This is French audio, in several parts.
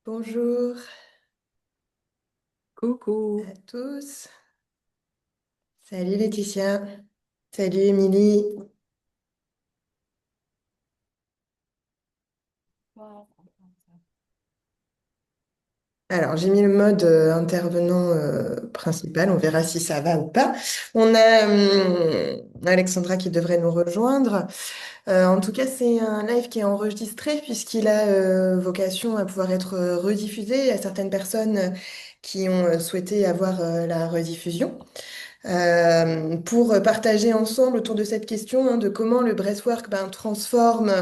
Bonjour Coucou. à tous. Salut Laetitia. Salut Émilie. Alors, j'ai mis le mode intervenant principal. On verra si ça va ou pas. On a Alexandra qui devrait nous rejoindre. En tout cas, c'est un live qui est enregistré puisqu'il a vocation à pouvoir être rediffusé. Il y a certaines personnes qui ont souhaité avoir la rediffusion. Pour partager ensemble autour de cette question de comment le breathwork transforme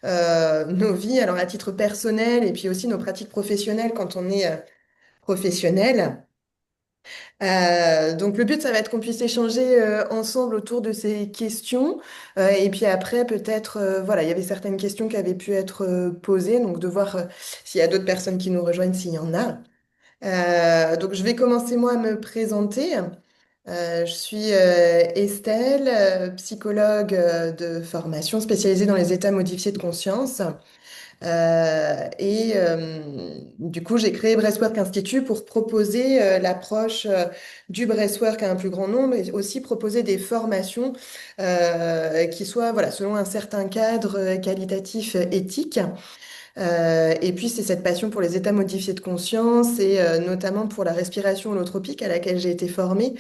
nos vies, alors à titre personnel et puis aussi nos pratiques professionnelles quand on est professionnel. Donc le but, ça va être qu'on puisse échanger ensemble autour de ces questions. Et puis après, peut-être, voilà, il y avait certaines questions qui avaient pu être posées, donc de voir s'il y a d'autres personnes qui nous rejoignent, s'il y en a. Donc je vais commencer moi à me présenter. Je suis Estelle, psychologue de formation spécialisée dans les états modifiés de conscience. Du coup, j'ai créé Breathwork Institute pour proposer l'approche du breathwork à un plus grand nombre et aussi proposer des formations qui soient voilà, selon un certain cadre qualitatif éthique. Et puis, c'est cette passion pour les états modifiés de conscience et notamment pour la respiration holotropique à laquelle j'ai été formée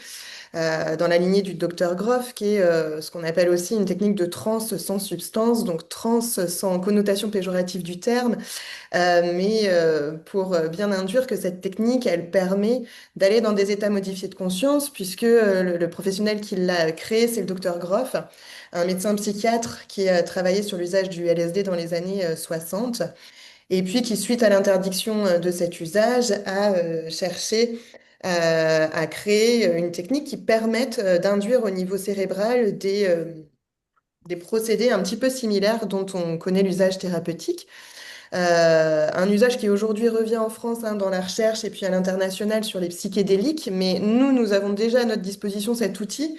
dans la lignée du docteur Groff, qui est ce qu'on appelle aussi une technique de transe sans substance, donc transe sans connotation péjorative du terme, mais pour bien induire que cette technique, elle permet d'aller dans des états modifiés de conscience, puisque le professionnel qui l'a créé, c'est le docteur Groff, un médecin psychiatre qui a travaillé sur l'usage du LSD dans les années 60 et puis qui, suite à l'interdiction de cet usage, a cherché à créer une technique qui permette d'induire au niveau cérébral des procédés un petit peu similaires dont on connaît l'usage thérapeutique. Un usage qui aujourd'hui revient en France dans la recherche et puis à l'international sur les psychédéliques, mais nous avons déjà à notre disposition cet outil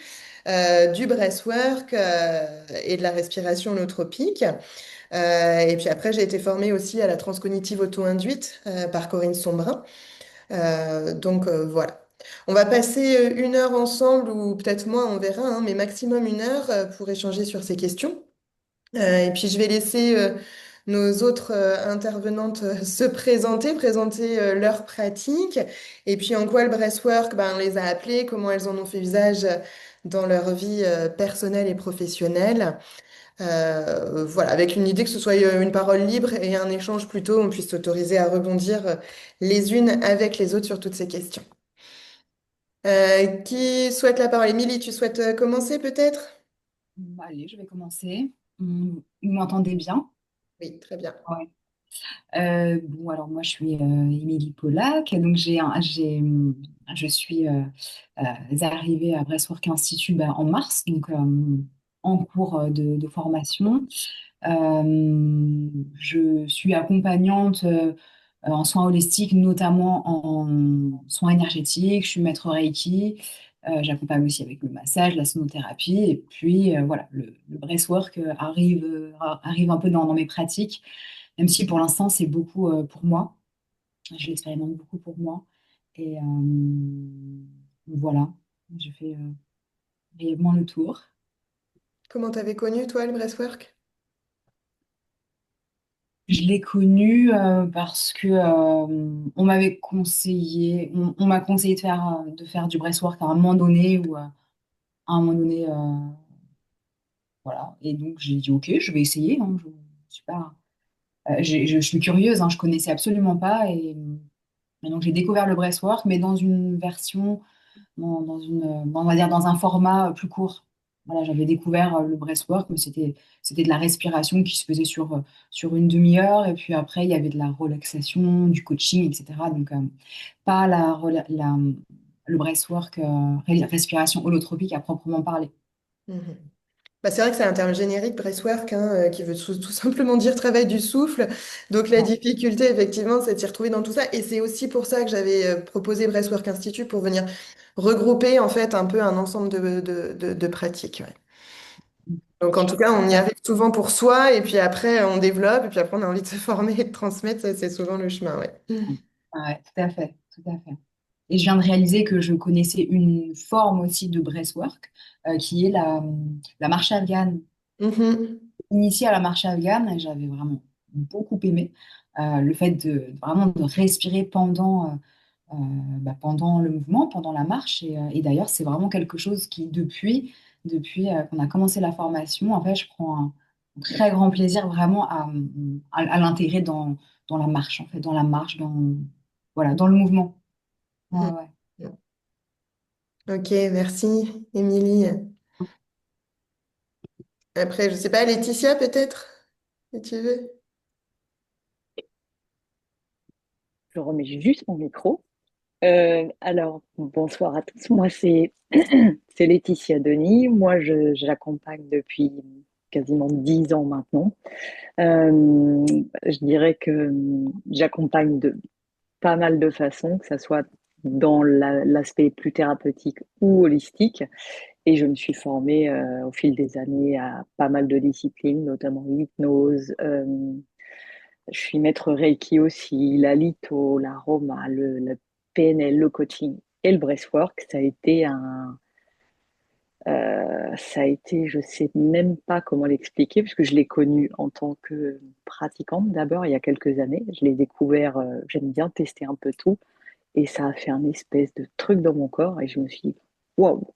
du breathwork et de la respiration holotropique. Et puis après, j'ai été formée aussi à la transcognitive auto-induite par Corinne Sombrin. Donc voilà. On va passer 1 heure ensemble, ou peut-être moins, on verra, mais maximum 1 heure pour échanger sur ces questions. Et puis je vais laisser nos autres intervenantes se présenter leur pratique, et puis en quoi le breathwork, on les a appelées, comment elles en ont fait usage dans leur vie personnelle et professionnelle. Voilà, avec une idée que ce soit une parole libre et un échange plutôt, on puisse s'autoriser à rebondir les unes avec les autres sur toutes ces questions. Qui souhaite la parole? Émilie, tu souhaites commencer peut-être? Allez, je vais commencer. Vous m'entendez bien? Oui, très bien. Ouais. Bon, alors moi, je suis Émilie Pollack. Donc, je suis arrivée à Breathwork Institute en mars, donc en cours de formation. Je suis accompagnante en soins holistiques, notamment en soins énergétiques. Je suis maître Reiki. J'accompagne aussi avec le massage, la sonothérapie. Et puis, voilà, le breathwork arrive un peu dans mes pratiques, même si pour l'instant, c'est beaucoup pour moi. Je l'expérimente beaucoup pour moi. Et voilà, je fais brièvement le tour. Comment t'avais connu, toi, le breathwork? Je l'ai connu parce que on m'avait conseillé, on m'a conseillé de faire du breathwork à un moment donné ou à un moment donné, voilà. Et donc j'ai dit ok, je vais essayer. Hein, je suis pas, je suis curieuse, hein, je connaissais absolument pas et donc j'ai découvert le breathwork, mais dans une version dans une, on va dire dans un format plus court. Voilà, j'avais découvert le breathwork, mais c'était de la respiration qui se faisait sur une demi-heure. Et puis après, il y avait de la relaxation, du coaching, etc. Donc, pas le breathwork, respiration holotropique à proprement parler. Mhm. C'est vrai que c'est un terme générique, breathwork, qui veut tout simplement dire travail du souffle. Donc la Ouais. difficulté, effectivement, c'est de s'y retrouver dans tout ça. Et c'est aussi pour ça que j'avais proposé Breathwork Institute pour venir regrouper en fait un peu un ensemble de pratiques. Ouais. Donc, en tout cas, on y arrive souvent pour soi, et puis après, on développe, et puis après, on a envie de se former et de transmettre. Ça, c'est souvent le chemin, ouais. Ouais, tout à fait, tout à fait. Et je viens de réaliser que je connaissais une forme aussi de breathwork, qui est la marche afghane. Mhm. Initiée à la marche afghane, et j'avais vraiment beaucoup aimé le fait de vraiment de respirer pendant le mouvement, pendant la marche. Et d'ailleurs, c'est vraiment quelque chose qui, depuis qu'on a commencé la formation, en fait, je prends un très grand plaisir vraiment à l'intégrer dans la marche, en fait, dans la marche, voilà, dans le mouvement. Ouais, ouais. Mhm. Ok, merci, Émilie. Après, je sais pas, Laetitia, peut-être, si tu veux. Je remets juste mon micro. Alors, bonsoir à tous. Moi, c'est c'est Laetitia Denis. Moi, j'accompagne depuis quasiment 10 ans maintenant. Je dirais que j'accompagne de pas mal de façons, que ce soit dans l'aspect plus thérapeutique ou holistique. Et je me suis formée au fil des années à pas mal de disciplines, notamment l'hypnose. Je suis maître Reiki aussi, la litho, l'aroma, le PNL, le coaching et le breathwork. Ça a été, je sais même pas comment l'expliquer, puisque je l'ai connu en tant que pratiquante d'abord il y a quelques années. Je l'ai découvert, j'aime bien tester un peu tout, et ça a fait un espèce de truc dans mon corps, et je me suis dit, waouh,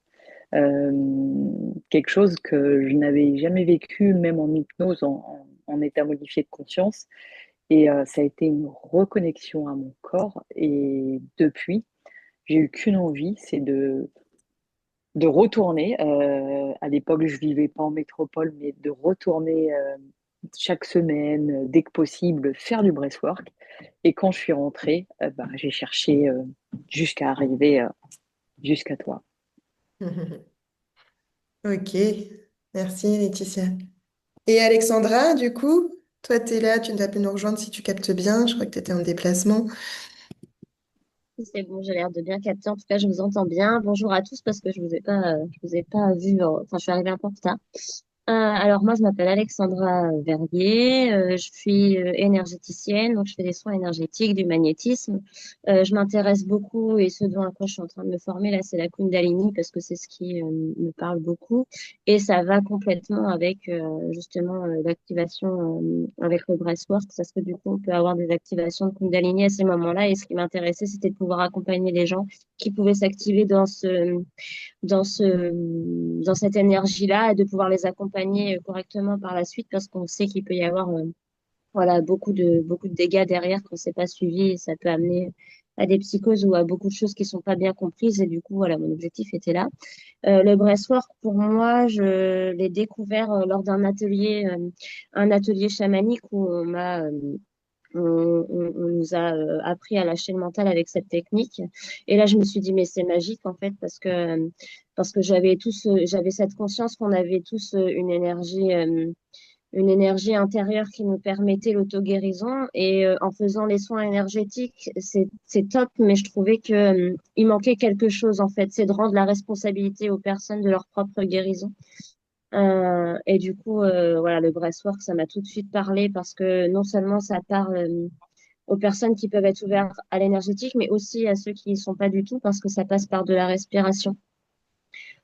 euh, quelque chose que je n'avais jamais vécu, même en hypnose, en état modifié de conscience. Et ça a été une reconnexion à mon corps. Et depuis, j'ai eu qu'une envie, c'est de retourner. À l'époque, je vivais pas en métropole, mais de retourner chaque semaine, dès que possible, faire du breathwork. Et quand je suis rentrée, bah, j'ai cherché jusqu'à arriver jusqu'à toi. Ok, merci, Laetitia. Et Alexandra, du coup, toi, tu es là, tu as pu nous rejoindre si tu captes bien. Je crois que tu étais en déplacement. C'est bon, j'ai l'air de bien capter. En tout cas, je vous entends bien. Bonjour à tous parce que je vous ai pas vu. Enfin, je suis arrivée un peu en retard. Alors moi, je m'appelle Alexandra Verrier, je suis énergéticienne, donc je fais des soins énergétiques, du magnétisme. Je m'intéresse beaucoup et ce dont à quoi je suis en train de me former là, c'est la Kundalini parce que c'est ce qui me parle beaucoup et ça va complètement avec justement l'activation avec le breathwork, parce que du coup on peut avoir des activations de Kundalini à ces moments-là et ce qui m'intéressait c'était de pouvoir accompagner les gens qui pouvaient s'activer dans cette énergie-là et de pouvoir les accompagner correctement par la suite parce qu'on sait qu'il peut y avoir voilà, beaucoup de dégâts derrière quand c'est pas suivi et ça peut amener à des psychoses ou à beaucoup de choses qui sont pas bien comprises et du coup voilà mon objectif était là. Le breathwork pour moi je l'ai découvert lors un atelier chamanique où on nous a appris à lâcher le mental avec cette technique. Et là, je me suis dit, mais c'est magique en fait, parce que j'avais cette conscience qu'on avait tous une énergie intérieure qui nous permettait l'auto-guérison. Et en faisant les soins énergétiques, c'est top, mais je trouvais que il manquait quelque chose en fait, c'est de rendre la responsabilité aux personnes de leur propre guérison. Et du coup, voilà, le breathwork, ça m'a tout de suite parlé parce que non seulement ça parle aux personnes qui peuvent être ouvertes à l'énergétique, mais aussi à ceux qui ne sont pas du tout, parce que ça passe par de la respiration.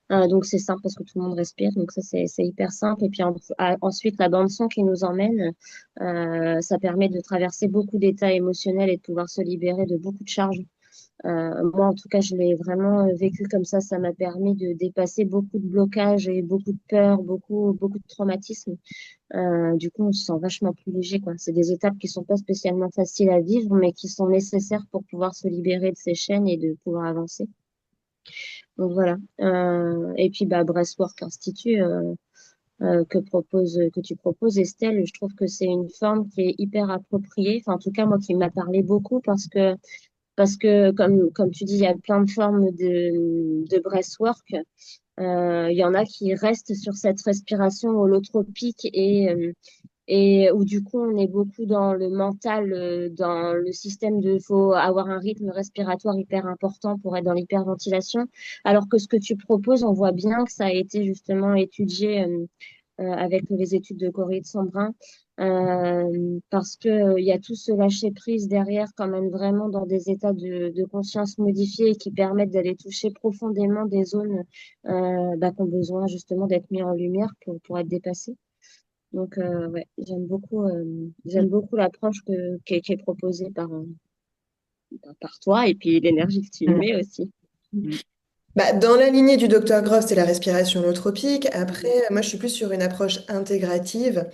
Donc c'est simple parce que tout le monde respire, donc ça c'est hyper simple. Et puis ensuite la bande son qui nous emmène, ça permet de traverser beaucoup d'états émotionnels et de pouvoir se libérer de beaucoup de charges. Moi en tout cas je l'ai vraiment vécu comme ça m'a permis de dépasser beaucoup de blocages et beaucoup de peurs, beaucoup de traumatismes. Du coup, on se sent vachement plus léger, quoi. C'est des étapes qui sont pas spécialement faciles à vivre, mais qui sont nécessaires pour pouvoir se libérer de ces chaînes et de pouvoir avancer. Donc voilà. Et puis, bah, Breathwork Institute que tu proposes, Estelle, je trouve que c'est une forme qui est hyper appropriée. Enfin, en tout cas, moi, qui m'a parlé beaucoup parce que comme tu dis, il y a plein de formes de breathwork. Il y en a qui restent sur cette respiration holotropique et où du coup on est beaucoup dans le mental, dans le système de faut avoir un rythme respiratoire hyper important pour être dans l'hyperventilation, alors que ce que tu proposes, on voit bien que ça a été justement étudié avec les études de Corée de Sambrin, parce que il y a tout ce lâcher prise derrière, quand même vraiment dans des états de conscience modifiés qui permettent d'aller toucher profondément des zones qui ont besoin justement d'être mis en lumière pour être dépassées. Donc ouais, j'aime beaucoup l'approche qui est proposée par toi et puis l'énergie que tu y Mm. mets aussi. Mm. Bah, dans la lignée du docteur Groff, c'est la respiration holotropique. Après, moi, je suis plus sur une approche intégrative,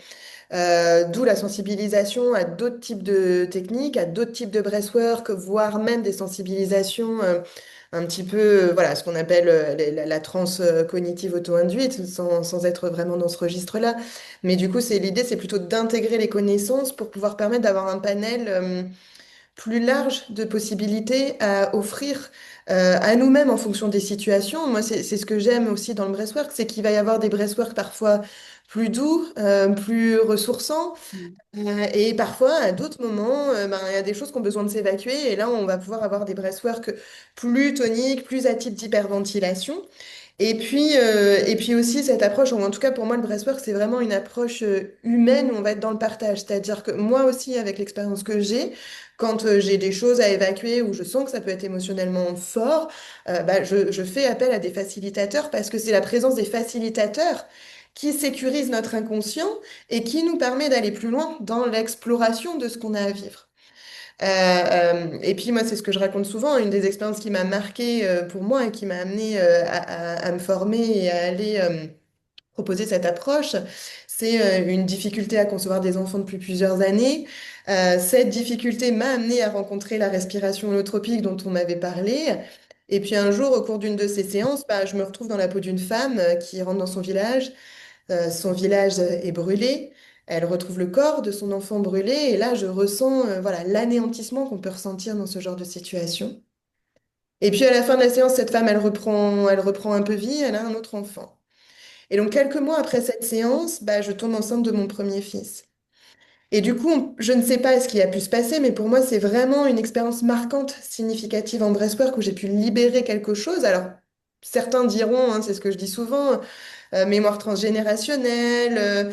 d'où la sensibilisation à d'autres types de techniques, à d'autres types de breathwork, voire même des sensibilisations un petit peu, voilà, ce qu'on appelle la transe cognitive auto-induite, sans être vraiment dans ce registre-là. Mais du coup, l'idée, c'est plutôt d'intégrer les connaissances pour pouvoir permettre d'avoir un panel plus large de possibilités à offrir à nous-mêmes en fonction des situations. Moi, c'est ce que j'aime aussi dans le breathwork, c'est qu'il va y avoir des breathwork parfois plus doux, plus ressourçants, Mm. et parfois, à d'autres moments, il y a des choses qui ont besoin de s'évacuer, et là, on va pouvoir avoir des breathwork plus toniques, plus à type d'hyperventilation. Et puis aussi cette approche, ou en tout cas pour moi le breathwork, c'est vraiment une approche humaine où on va être dans le partage. C'est-à-dire que moi aussi, avec l'expérience que j'ai, quand j'ai des choses à évacuer ou je sens que ça peut être émotionnellement fort, je fais appel à des facilitateurs parce que c'est la présence des facilitateurs qui sécurise notre inconscient et qui nous permet d'aller plus loin dans l'exploration de ce qu'on a à vivre. Et puis moi, c'est ce que je raconte souvent, une des expériences qui m'a marqué pour moi et qui m'a amené à me former et à aller proposer cette approche, c'est une difficulté à concevoir des enfants depuis plusieurs années. Cette difficulté m'a amené à rencontrer la respiration holotropique dont on m'avait parlé. Et puis un jour, au cours d'une de ces séances, je me retrouve dans la peau d'une femme qui rentre dans son village. Son village est brûlé. Elle retrouve le corps de son enfant brûlé. Et là, je ressens voilà, l'anéantissement qu'on peut ressentir dans ce genre de situation. Et puis à la fin de la séance, cette femme, elle reprend un peu vie. Elle a un autre enfant. Et donc, quelques mois après cette séance, je tombe enceinte de mon premier fils. Et du coup, je ne sais pas ce qui a pu se passer, mais pour moi, c'est vraiment une expérience marquante, significative en breathwork où j'ai pu libérer quelque chose. Alors, certains diront, hein, c'est ce que je dis souvent, mémoire transgénérationnelle,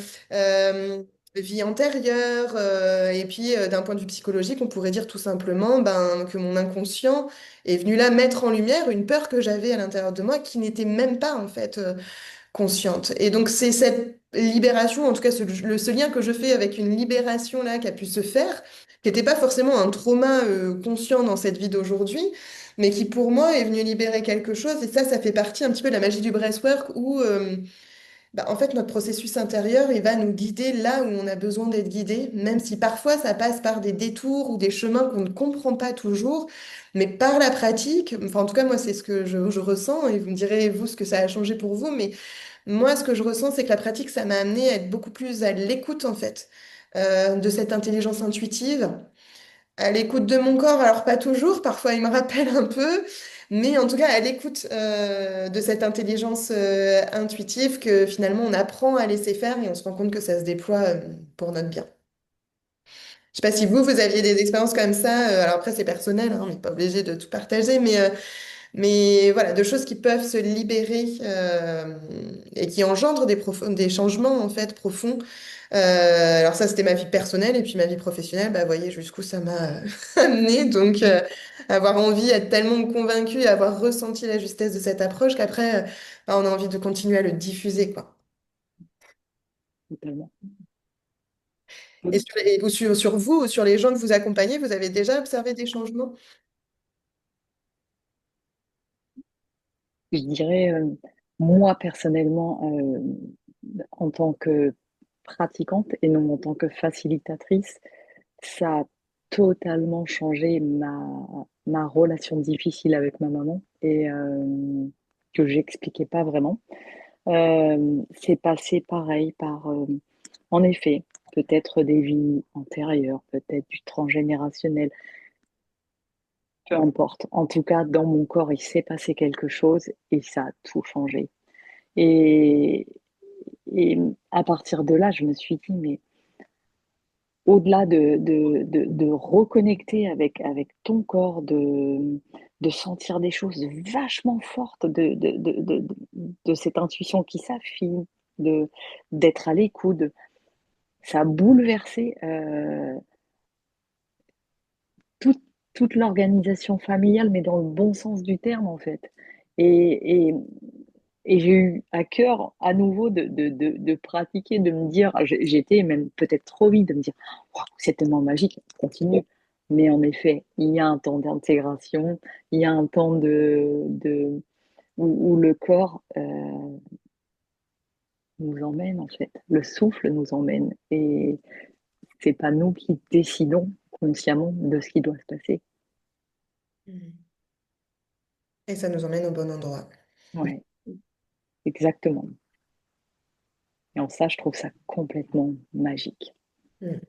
vie antérieure, et puis d'un point de vue psychologique, on pourrait dire tout simplement que mon inconscient est venu là mettre en lumière une peur que j'avais à l'intérieur de moi qui n'était même pas en fait consciente. Et donc c'est cette libération, en tout cas ce lien que je fais avec une libération là qui a pu se faire, qui n'était pas forcément un trauma conscient dans cette vie d'aujourd'hui, mais qui pour moi est venu libérer quelque chose. Et ça fait partie un petit peu de la magie du breathwork où en fait notre processus intérieur, il va nous guider là où on a besoin d'être guidé, même si parfois ça passe par des détours ou des chemins qu'on ne comprend pas toujours. Mais par la pratique, enfin en tout cas moi c'est ce que je ressens et vous me direz vous ce que ça a changé pour vous, mais moi, ce que je ressens, c'est que la pratique, ça m'a amené à être beaucoup plus à l'écoute, en fait, de cette intelligence intuitive, à l'écoute de mon corps. Alors, pas toujours, parfois, il me rappelle un peu, mais en tout cas, à l'écoute de cette intelligence intuitive que finalement, on apprend à laisser faire et on se rend compte que ça se déploie pour notre bien. Je sais pas si vous aviez des expériences comme ça. Alors après, c'est personnel, hein, on n'est pas obligé de tout partager, mais voilà, de choses qui peuvent se libérer et qui engendrent des changements en fait profonds. Alors ça, c'était ma vie personnelle et puis ma vie professionnelle, vous voyez jusqu'où ça m'a amené. Donc, avoir envie, être tellement convaincu et avoir ressenti la justesse de cette approche qu'après, on a envie de continuer à le diffuser, quoi. Totalement. Ou sur vous ou sur les gens que vous accompagnez, vous avez déjà observé des changements? Je dirais, moi personnellement, en tant que pratiquante et non en tant que facilitatrice, ça a totalement changé ma relation difficile avec ma maman et que j'expliquais pas vraiment. C'est passé pareil par, en effet, peut-être des vies antérieures, peut-être du transgénérationnel, peu importe. En tout cas, dans mon corps, il s'est passé quelque chose et ça a tout changé. Et, et à partir de là, je me suis dit, mais au-delà de reconnecter avec ton corps, de sentir des choses vachement fortes de cette intuition qui s'affine, de d'être à l'écoute. Ça a bouleversé toute, toute l'organisation familiale, mais dans le bon sens du terme, en fait. Et, et, et j'ai eu à cœur à nouveau de pratiquer, de me dire, j'étais même peut-être trop vite, de me dire, wow, c'est tellement magique, continue. Mais en effet, il y a un temps d'intégration, il y a un temps où le corps nous emmène, en fait. Le souffle nous emmène. Et c'est pas nous qui décidons consciemment de ce qui doit se passer. Mhm. Et ça nous emmène au bon endroit. Ouais, exactement. Et en ça, je trouve ça complètement magique. Mhm.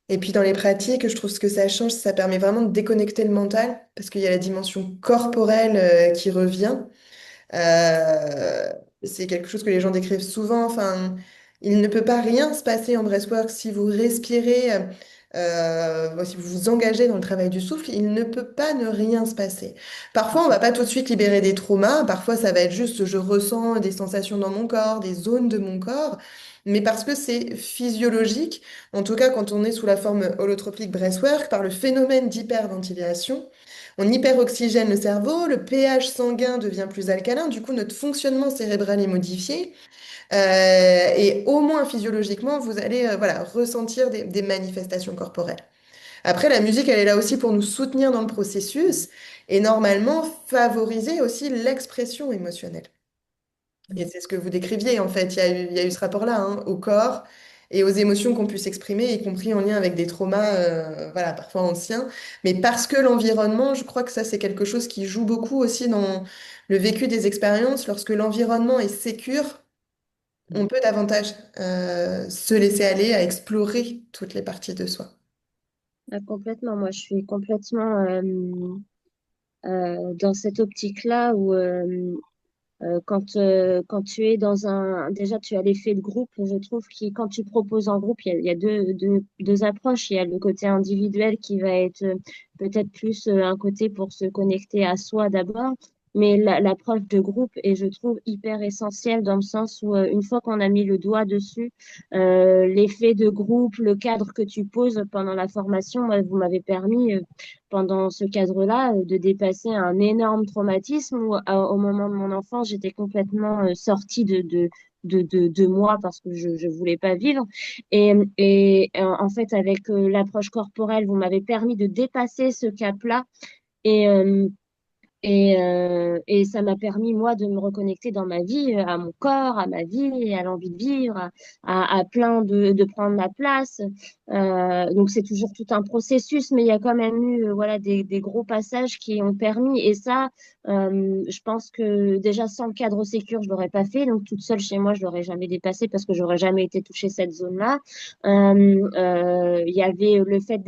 Et puis dans les pratiques, je trouve que ça change, ça permet vraiment de déconnecter le mental, parce qu'il y a la dimension corporelle qui revient. Euh, c'est quelque chose que les gens décrivent souvent. Enfin, il ne peut pas rien se passer en breathwork si vous respirez, si vous vous engagez dans le travail du souffle, il ne peut pas ne rien se passer. Parfois, on va pas tout de suite libérer des traumas. Parfois, ça va être juste je ressens des sensations dans mon corps, des zones de mon corps. Mais parce que c'est physiologique, en tout cas quand on est sous la forme holotropique breathwork, par le phénomène d'hyperventilation, on hyperoxygène le cerveau, le pH sanguin devient plus alcalin, du coup notre fonctionnement cérébral est modifié, et au moins physiologiquement, vous allez voilà, ressentir des manifestations corporelles. Après, la musique, elle est là aussi pour nous soutenir dans le processus et normalement favoriser aussi l'expression émotionnelle. Et c'est ce que vous décriviez, en fait. Il y a eu ce rapport-là, hein, au corps et aux émotions qu'on puisse exprimer, y compris en lien avec des traumas, voilà, parfois anciens. Mais parce que l'environnement, je crois que ça, c'est quelque chose qui joue beaucoup aussi dans le vécu des expériences. Lorsque l'environnement est sécure, on peut davantage se laisser aller à explorer toutes les parties de soi. Ah, complètement. Moi, je suis complètement dans cette optique-là où quand tu es dans un... Déjà, tu as l'effet de groupe, je trouve, qui, quand tu proposes en groupe, il y a deux approches. Il y a le côté individuel qui va être peut-être plus un côté pour se connecter à soi d'abord, mais l'approche de groupe est, je trouve, hyper essentielle dans le sens où une fois qu'on a mis le doigt dessus, l'effet de groupe, le cadre que tu poses pendant la formation, moi, vous m'avez permis pendant ce cadre-là, de dépasser un énorme traumatisme où, au moment de mon enfance, j'étais complètement sortie de moi parce que je ne voulais pas vivre. En fait, avec l'approche corporelle, vous m'avez permis de dépasser ce cap-là. Et, euh, et ça m'a permis, moi, de me reconnecter dans ma vie, à mon corps, à ma vie, à l'envie de vivre, à plein de prendre ma place. Donc, c'est toujours tout un processus, mais il y a quand même eu voilà, des gros passages qui ont permis. Et ça, je pense que déjà, sans le cadre sécure, je l'aurais pas fait. Donc, toute seule chez moi, je l'aurais jamais dépassé parce que j'aurais jamais été toucher cette zone-là. Il y avait le fait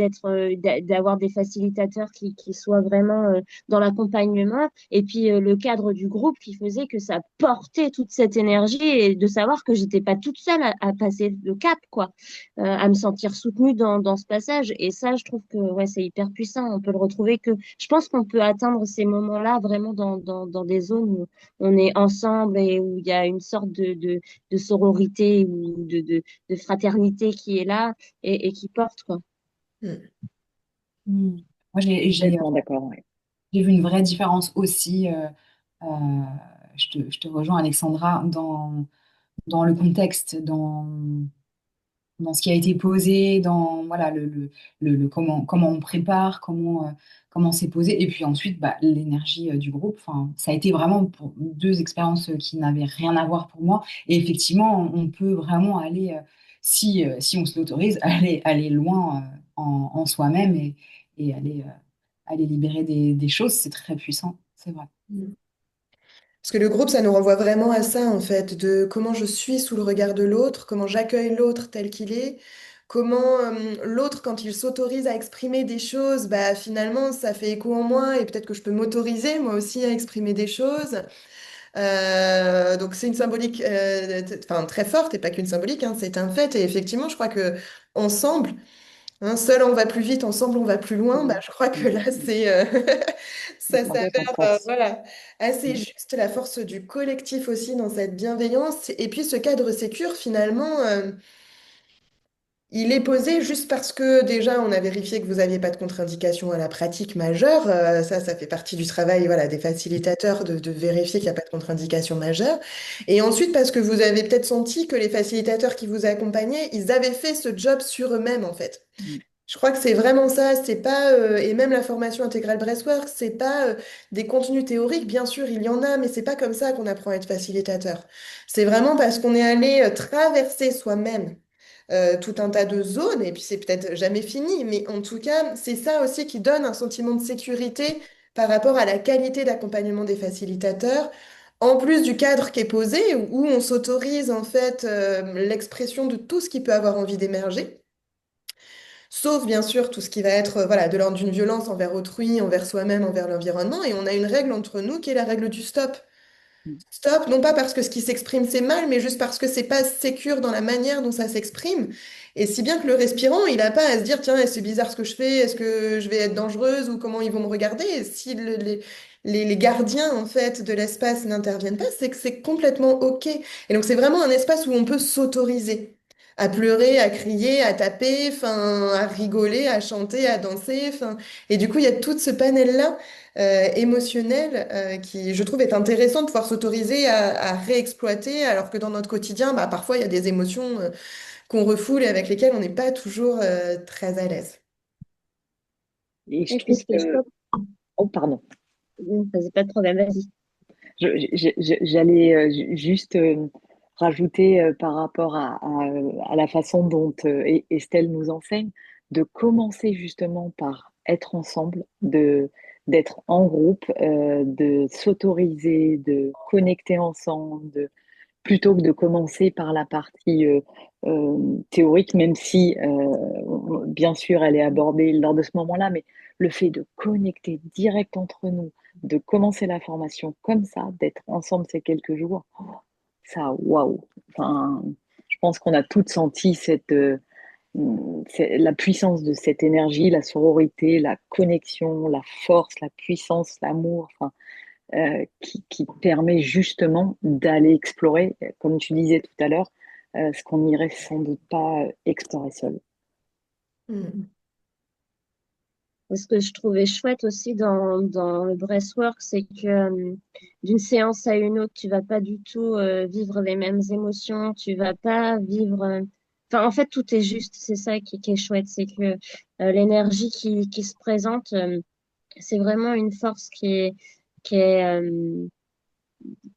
d'avoir des facilitateurs qui soient vraiment dans l'accompagnement et puis le cadre du groupe qui faisait que ça portait toute cette énergie et de savoir que j'étais pas toute seule à passer le cap, quoi, à me sentir soutenue dans ce passage. Et ça, je trouve que ouais, c'est hyper puissant. On peut le retrouver que, je pense qu'on peut atteindre ces moments-là vraiment dans des zones où on est ensemble et où il y a une sorte de sororité ou de fraternité qui est là et qui porte, quoi. Mm. Mm. Moi, Complètement d'accord, ouais. j'ai vu une vraie différence aussi. Euh, je te rejoins, Alexandra, dans le contexte, dans ce qui a été posé, dans voilà, comment on prépare, comment c'est posé. Et puis ensuite, bah, l'énergie du groupe. Enfin, ça a été vraiment pour deux expériences qui n'avaient rien à voir pour moi. Et effectivement, on peut vraiment aller, si on se l'autorise, aller loin en soi-même et aller libérer des choses. C'est très puissant, c'est vrai. Parce que le groupe, ça nous renvoie vraiment à ça, en fait, de comment je suis sous le regard de l'autre, comment j'accueille l'autre tel qu'il est, comment l'autre, quand il s'autorise à exprimer des choses, bah, finalement, ça fait écho en moi et peut-être que je peux m'autoriser, moi aussi, à exprimer des choses. Donc, c'est une symbolique enfin, très forte et pas qu'une symbolique, hein, c'est un fait. Et effectivement, je crois que ensemble, Hein, seul on va plus vite, ensemble on va plus loin. Bah, Mm, je crois que mm, là, c'est ça ça fait s'avère sens. voilà, assez Mm. juste, la force du collectif aussi dans cette bienveillance. Et puis ce cadre sécure, finalement, il est posé juste parce que déjà, on a vérifié que vous n'aviez pas de contre-indication à la pratique majeure. Ça fait partie du travail, voilà, des facilitateurs de vérifier qu'il n'y a pas de contre-indication majeure. Et ensuite, parce que vous avez peut-être senti que les facilitateurs qui vous accompagnaient, ils avaient fait ce job sur eux-mêmes, en fait. Mm. Je crois que c'est vraiment ça, c'est pas, et même la formation intégrale Breathwork, c'est pas des contenus théoriques, bien sûr, il y en a, mais c'est pas comme ça qu'on apprend à être facilitateur. C'est vraiment parce qu'on est allé traverser soi-même tout un tas de zones, et puis c'est peut-être jamais fini, mais en tout cas, c'est ça aussi qui donne un sentiment de sécurité par rapport à la qualité d'accompagnement des facilitateurs. En plus du cadre qui est posé, où on s'autorise en fait l'expression de tout ce qui peut avoir envie d'émerger. Sauf bien sûr tout ce qui va être voilà, de l'ordre d'une violence envers autrui, envers soi-même, envers l'environnement. Et on a une règle entre nous qui est la règle du stop. Mm. Stop, non pas parce que ce qui s'exprime c'est mal, mais juste parce que c'est pas sécure dans la manière dont ça s'exprime. Et si bien que le respirant, il n'a pas à se dire, tiens, c'est bizarre ce que je fais, est-ce que je vais être dangereuse ou comment ils vont me regarder? Et si les gardiens en fait de l'espace n'interviennent pas, c'est que c'est complètement OK. Et donc c'est vraiment un espace où on peut s'autoriser à pleurer, à crier, à taper, enfin, à rigoler, à chanter, à danser, enfin. Et du coup, il y a tout ce panel-là émotionnel qui, je trouve, est intéressant de pouvoir s'autoriser à réexploiter, alors que dans notre quotidien, bah, parfois, il y a des émotions qu'on refoule et avec lesquelles on n'est pas toujours très à l'aise. Et je Et puis trouve ce qui est que... chouette, Oh, pardon. vas-y, pas de problème, vas-y. J'allais juste rajouter par rapport à la façon dont Estelle nous enseigne, de commencer justement par être ensemble, d'être en groupe, de s'autoriser, de connecter ensemble, plutôt que de commencer par la partie théorique, même si bien sûr elle est abordée lors de ce moment-là, mais le fait de connecter direct entre nous, de commencer la formation comme ça, d'être ensemble ces quelques jours, ça, waouh! Enfin, je pense qu'on a toutes senti la puissance de cette énergie, la sororité, la connexion, la force, la puissance, l'amour. Enfin, qui permet justement d'aller explorer, comme tu disais tout à l'heure, ce qu'on n'irait sans doute pas explorer seul. Mm. Ce que je trouvais chouette aussi dans le breathwork, c'est que d'une séance à une autre, tu vas pas du tout vivre les mêmes émotions, tu vas pas vivre. Enfin, en fait, tout est juste. C'est ça qui est chouette, c'est que l'énergie qui se présente, c'est vraiment une force qui est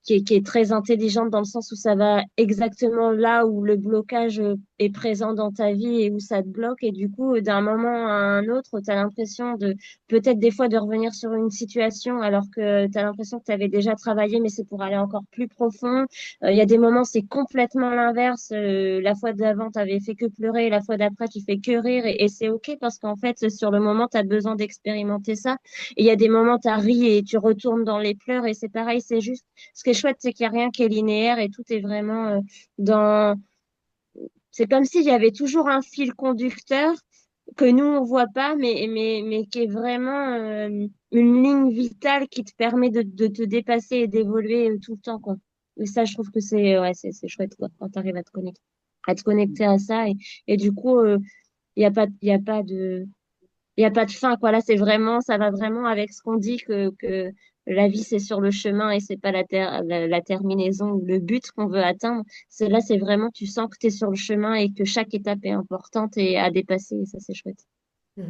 qui est très intelligente dans le sens où ça va exactement là où le blocage est présent dans ta vie et où ça te bloque. Et du coup, d'un moment à un autre, tu as l'impression de peut-être des fois de revenir sur une situation alors que tu as l'impression que tu avais déjà travaillé, mais c'est pour aller encore plus profond. Il y a des moments, c'est complètement l'inverse. La fois d'avant, tu avais fait que pleurer, la fois d'après, tu fais que rire et c'est OK parce qu'en fait, sur le moment, tu as besoin d'expérimenter ça. Et il y a des moments, tu as ri et tu retournes dans les pleurs et c'est pareil, c'est juste ce qui est chouette, c'est qu'il n'y a rien qui est linéaire et tout est vraiment dans. C'est comme s'il y avait toujours un fil conducteur que nous, on voit pas, mais qui est vraiment une ligne vitale qui te permet de te dépasser et d'évoluer tout le temps, quoi. Et ça, je trouve que c'est ouais, c'est chouette, quoi, quand tu arrives à te connecter à ça. Et du coup, il y a pas de il n'y a pas de fin, quoi. Là, c'est vraiment, ça va vraiment avec ce qu'on dit que la vie, c'est sur le chemin et c'est pas la terminaison ou le but qu'on veut atteindre. Là, c'est vraiment, tu sens que tu es sur le chemin et que chaque étape est importante et à dépasser. Et ça, c'est chouette. Mm.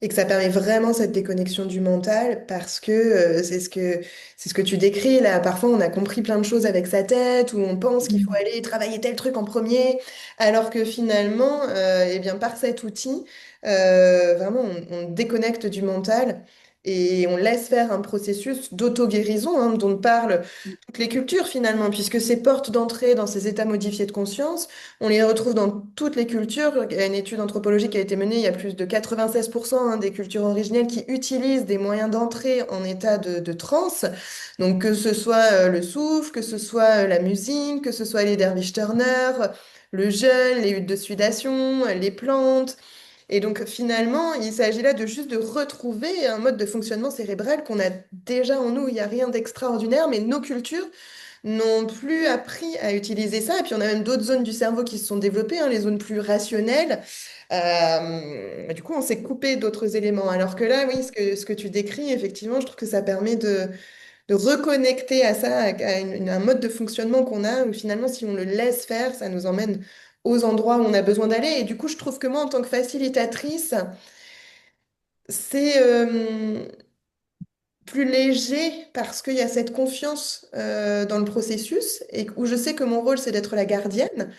Et que ça permet vraiment cette déconnexion du mental parce que c'est ce que tu décris là. Parfois, on a compris plein de choses avec sa tête ou on pense qu'il faut Mm. aller travailler tel truc en premier, alors que finalement, eh bien, par cet outil, vraiment, on déconnecte du mental et on laisse faire un processus d'auto-guérison dont parlent toutes les cultures finalement, puisque ces portes d'entrée dans ces états modifiés de conscience, on les retrouve dans toutes les cultures. Il y a une étude anthropologique qui a été menée, il y a plus de 96% des cultures originelles qui utilisent des moyens d'entrée en état de transe. Donc que ce soit le souffle, que ce soit la musique, que ce soit les Dervish Turner, le jeûne, les huttes de sudation, les plantes. Et donc finalement, il s'agit là de juste de retrouver un mode de fonctionnement cérébral qu'on a déjà en nous. Il n'y a rien d'extraordinaire, mais nos cultures n'ont plus appris à utiliser ça. Et puis on a même d'autres zones du cerveau qui se sont développées, hein, les zones plus rationnelles. Du coup, on s'est coupé d'autres éléments. Alors que là, oui, ce que tu décris, effectivement, je trouve que ça permet de reconnecter à ça, à un mode de fonctionnement qu'on a, où finalement, si on le laisse faire, ça nous emmène aux endroits où on a besoin d'aller. Et du coup, je trouve que moi, en tant que facilitatrice, c'est plus léger parce qu'il y a cette confiance dans le processus et où je sais que mon rôle, c'est d'être la gardienne.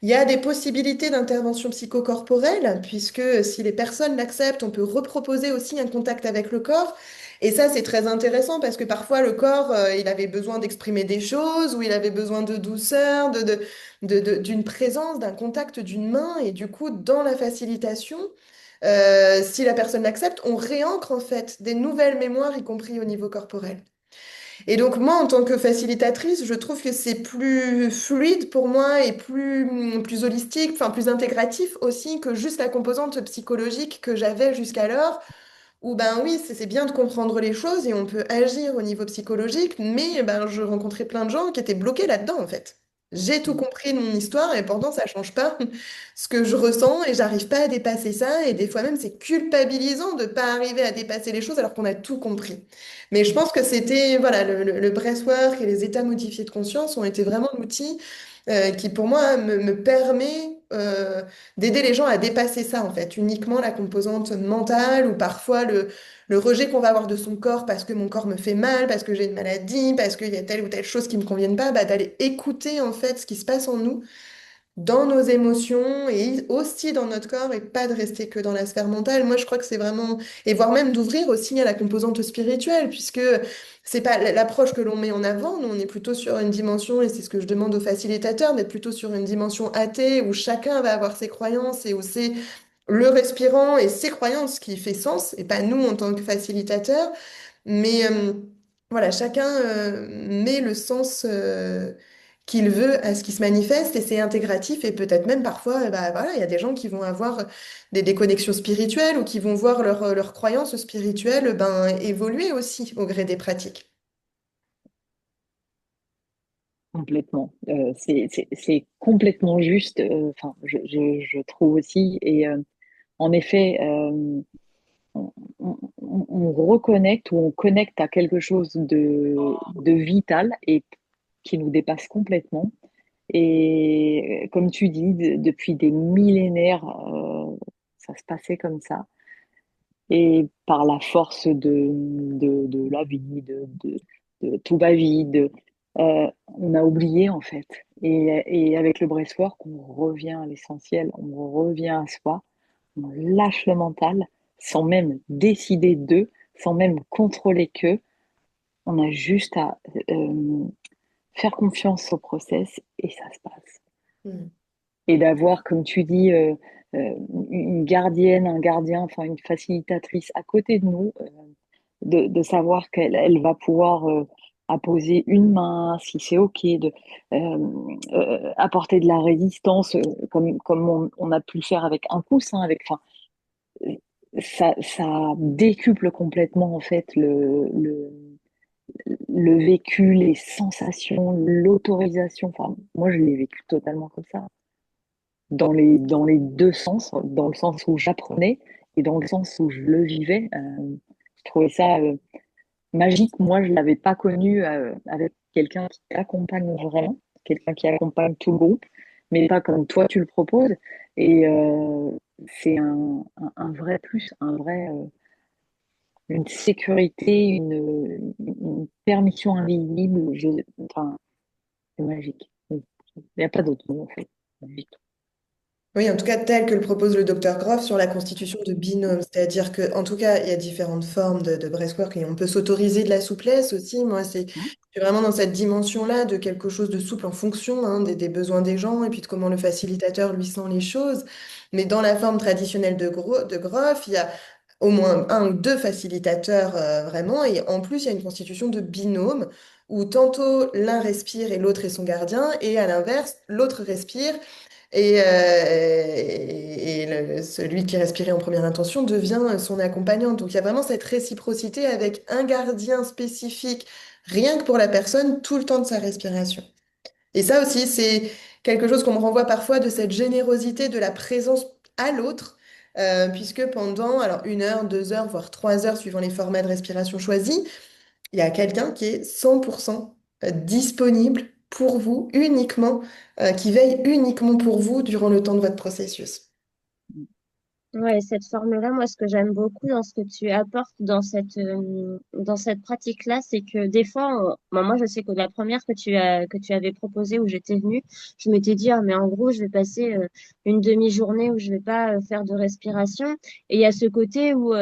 Il y a des possibilités d'intervention psychocorporelle, puisque si les personnes l'acceptent, on peut reproposer aussi un contact avec le corps. Et ça, c'est très intéressant parce que parfois, le corps, il avait besoin d'exprimer des choses, ou il avait besoin de douceur, d'une présence, d'un contact d'une main. Et du coup, dans la facilitation, si la personne l'accepte, on réancre en fait des nouvelles mémoires, y compris au niveau corporel. Et donc moi, en tant que facilitatrice, je trouve que c'est plus fluide pour moi et plus holistique, enfin plus intégratif aussi que juste la composante psychologique que j'avais jusqu'alors, où ben oui, c'est bien de comprendre les choses et on peut agir au niveau psychologique, mais ben, je rencontrais plein de gens qui étaient bloqués là-dedans en fait. J'ai tout compris de mon histoire et pourtant ça change pas ce que je ressens et j'arrive pas à dépasser ça et des fois même c'est culpabilisant de pas arriver à dépasser les choses alors qu'on a tout compris. Mais je pense que c'était voilà le breathwork et les états modifiés de conscience ont été vraiment l'outil qui pour moi me permet d'aider les gens à dépasser ça, en fait, uniquement la composante mentale ou parfois le rejet qu'on va avoir de son corps parce que mon corps me fait mal, parce que j'ai une maladie, parce qu'il y a telle ou telle chose qui me convienne pas, bah, d'aller écouter, en fait, ce qui se passe en nous dans nos émotions et aussi dans notre corps et pas de rester que dans la sphère mentale. Moi, je crois que c'est vraiment, et voire même d'ouvrir aussi à la composante spirituelle, puisque c'est pas l'approche que l'on met en avant. Nous, on est plutôt sur une dimension, et c'est ce que je demande aux facilitateurs, d'être plutôt sur une dimension athée où chacun va avoir ses croyances et où c'est le respirant et ses croyances qui fait sens et pas nous en tant que facilitateurs. Mais voilà, chacun met le sens qu'il veut à ce qui se manifeste et c'est intégratif et peut-être même parfois, bah, voilà, il y a des gens qui vont avoir des connexions spirituelles ou qui vont voir leurs croyances spirituelles ben, évoluer aussi au gré des pratiques. Complètement. C'est complètement juste. Enfin, je trouve aussi. Et en effet, on reconnecte ou on connecte à quelque chose de vital et qui nous dépasse complètement. Et comme tu dis, depuis des millénaires, ça se passait comme ça. Et par la force de la vie, de tout va vite, on a oublié en fait. Et avec le breathwork, on revient à l'essentiel, on revient à soi, on lâche le mental sans même décider d'eux, sans même contrôler qu'eux. On a juste à faire confiance au process et ça se passe. Mm. Et d'avoir, comme tu dis, une gardienne, un gardien, enfin une facilitatrice à côté de nous, de savoir qu'elle va pouvoir apposer une main, si c'est OK, apporter de la résistance, comme on a pu le faire avec un pouce, hein, enfin, ça décuple complètement en fait le vécu, les sensations, l'autorisation. Enfin, moi, je l'ai vécu totalement comme ça dans les deux sens, dans le sens où j'apprenais et dans le sens où je le vivais. Je trouvais ça magique. Moi, je l'avais pas connu avec quelqu'un qui t'accompagne vraiment, quelqu'un qui accompagne tout le groupe, mais pas comme toi tu le proposes. Et c'est un vrai plus, une sécurité, une permission invisible. Enfin, c'est magique. Il n'y a pas d'autre mot en fait. Magique. Oui, en tout cas, tel que le propose le docteur Groff sur la constitution de binômes. C'est-à-dire que, en tout cas, il y a différentes formes de breathwork et on peut s'autoriser de la souplesse aussi. Moi, je suis vraiment dans cette dimension-là de quelque chose de souple en fonction hein, des besoins des gens et puis de comment le facilitateur lui sent les choses. Mais dans la forme traditionnelle de Groff, il y a au moins un ou deux facilitateurs vraiment. Et en plus, il y a une constitution de binôme où tantôt l'un respire et l'autre est son gardien et à l'inverse, l'autre respire Et celui qui respirait en première intention devient son accompagnant. Donc il y a vraiment cette réciprocité avec un gardien spécifique, rien que pour la personne, tout le temps de sa respiration. Et ça aussi, c'est quelque chose qu'on me renvoie parfois de cette générosité de la présence à l'autre, puisque pendant alors 1 heure, 2 heures, voire 3 heures, suivant les formats de respiration choisis, il y a quelqu'un qui est 100% disponible pour vous uniquement, qui veille uniquement pour vous durant le temps de votre processus. Ouais, cette forme-là, moi, ce que j'aime beaucoup dans ce que tu apportes dans cette pratique-là, c'est que des fois, bon, moi, je sais que la première que tu avais proposée où j'étais venue, je m'étais dit, ah, mais en gros, je vais passer une demi-journée où je vais pas faire de respiration. Et il y a ce côté où,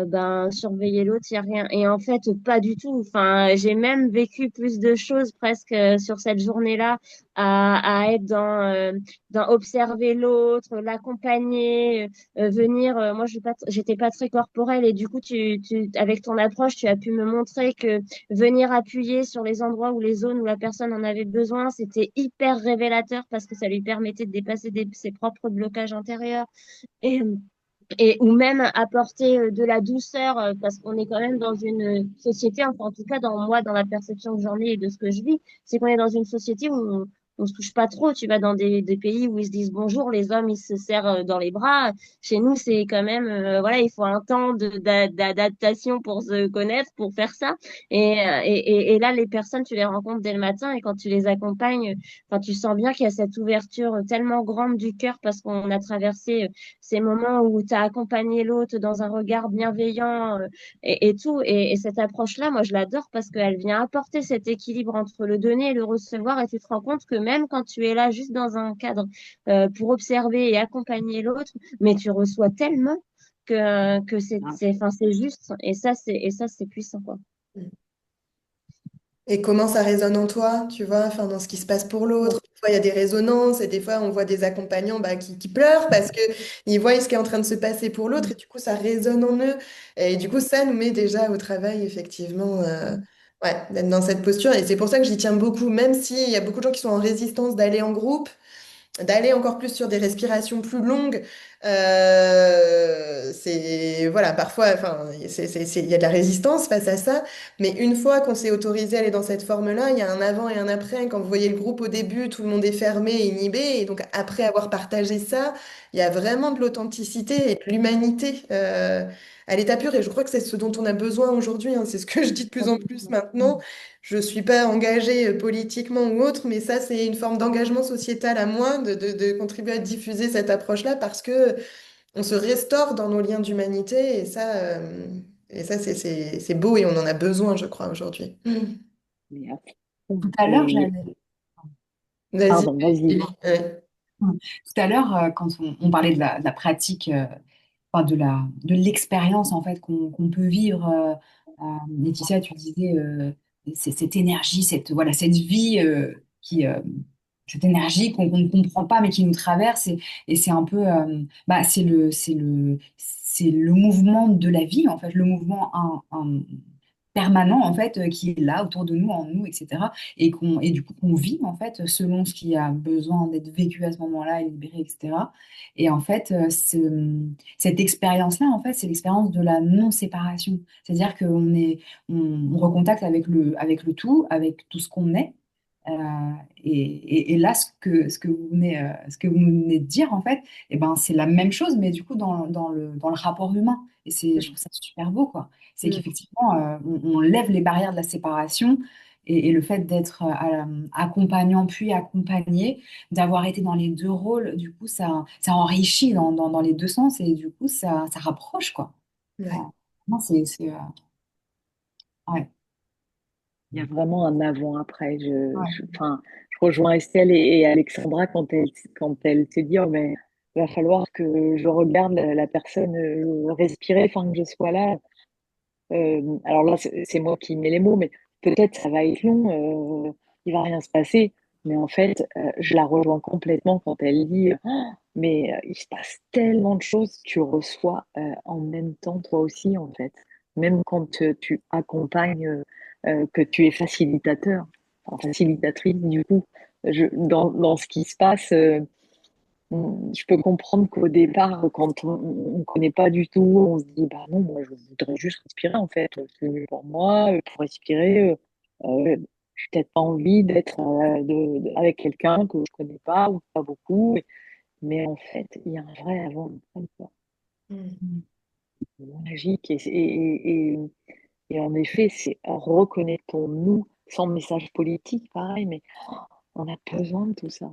ben, surveiller l'autre, il y a rien. Et en fait, pas du tout. Enfin, j'ai même vécu plus de choses presque sur cette journée-là à être dans observer l'autre, l'accompagner, venir. Moi, j'étais pas très corporelle et du coup, avec ton approche, tu as pu me montrer que venir appuyer sur les endroits ou les zones où la personne en avait besoin, c'était hyper révélateur parce que ça lui permettait de dépasser ses propres blocages intérieurs. Et, ou même apporter de la douceur parce qu'on est quand même dans une société, enfin en tout cas dans moi, dans la perception que j'en ai et de ce que je vis, c'est qu'on est dans une société où on se touche pas trop. Tu vas dans des pays où ils se disent bonjour, les hommes ils se serrent dans les bras. Chez nous, c'est quand même voilà, il faut un temps d'adaptation pour se connaître, pour faire ça. Et là, les personnes, tu les rencontres dès le matin et quand tu les accompagnes, enfin tu sens bien qu'il y a cette ouverture tellement grande du cœur parce qu'on a traversé ces moments où tu as accompagné l'autre dans un regard bienveillant et tout. Et cette approche-là, moi, je l'adore parce qu'elle vient apporter cet équilibre entre le donner et le recevoir. Et tu te rends compte que même quand tu es là juste dans un cadre pour observer et accompagner l'autre, mais tu reçois tellement que enfin, c'est juste. Et ça, c'est puissant, quoi. Et comment ça résonne en toi, tu vois, enfin, dans ce qui se passe pour l'autre. Parfois, il y a des résonances et des fois, on voit des accompagnants bah, qui pleurent parce que ils voient ce qui est en train de se passer pour l'autre et du coup, ça résonne en eux. Et du coup, ça nous met déjà au travail, effectivement, ouais, d'être dans cette posture. Et c'est pour ça que j'y tiens beaucoup, même s'il y a beaucoup de gens qui sont en résistance d'aller en groupe d'aller encore plus sur des respirations plus longues. C'est voilà, parfois, enfin, il y a de la résistance face à ça, mais une fois qu'on s'est autorisé à aller dans cette forme-là, il y a un avant et un après. Quand vous voyez le groupe au début, tout le monde est fermé, inhibé, et donc après avoir partagé ça, il y a vraiment de l'authenticité et de l'humanité. À l'état pur, et je crois que c'est ce dont on a besoin aujourd'hui, hein. C'est ce que je dis de plus en plus maintenant. Je ne suis pas engagée politiquement ou autre, mais ça, c'est une forme d'engagement sociétal à moi de contribuer à diffuser cette approche-là parce que on se restaure dans nos liens d'humanité et ça c'est beau et on en a besoin, je crois, aujourd'hui. Mais à fond. Tout à l'heure, Et j'avais... Vas-y. pardon, vas-y. Ouais. Tout à l'heure, quand on parlait de la pratique, enfin de l'expérience en fait qu'on peut vivre, Laetitia, tu disais cette énergie, voilà, cette vie cette énergie qu'on ne comprend pas mais qui nous traverse et c'est un peu, bah, c'est le mouvement de la vie en fait, le mouvement permanent en fait qui est là autour de nous, en nous, etc. Et du coup qu'on vit en fait selon ce qui a besoin d'être vécu à ce moment-là et libéré, etc. Et en fait, cette expérience-là, en fait, c'est l'expérience de la non-séparation. C'est-à-dire on recontacte avec le tout, avec tout ce qu'on est. Euh, et là, ce que vous venez de dire, en fait, eh ben, c'est la même chose, mais du coup, dans le rapport humain. Et je trouve ça super beau, quoi. C'est Mm. qu'effectivement, on lève les barrières de la séparation et le fait d'être accompagnant puis accompagné, d'avoir été dans les deux rôles, du coup, ça enrichit dans les deux sens et du coup, ça rapproche, quoi. Ouais. Enfin, non, ouais, Il y a vraiment un avant-après. ouais. Enfin, je rejoins Estelle et Alexandra quand elles se disent, oh, mais il va falloir que je regarde la personne respirer, enfin que je sois là. Alors là, c'est moi qui mets les mots, mais peut-être ça va être long, il va rien se passer. Mais en fait, je la rejoins complètement quand elle dit, oh, mais il se passe tellement de choses, tu reçois en même temps toi aussi, en fait. Même quand tu accompagnes, que tu es facilitateur, enfin, facilitatrice du coup. dans ce qui se passe, je peux comprendre qu'au départ, quand on ne connaît pas du tout, on se dit, bah non, moi, je voudrais juste respirer, en fait. C'est mieux pour moi, pour respirer. J'ai peut-être pas envie d'être avec quelqu'un que je connais pas ou pas beaucoup. Mais en fait, il y a un vrai avant et un après, quoi. Mm. Mm. Magique. Et en effet, c'est reconnectons-nous sans message politique, pareil, mais on a besoin de tout ça.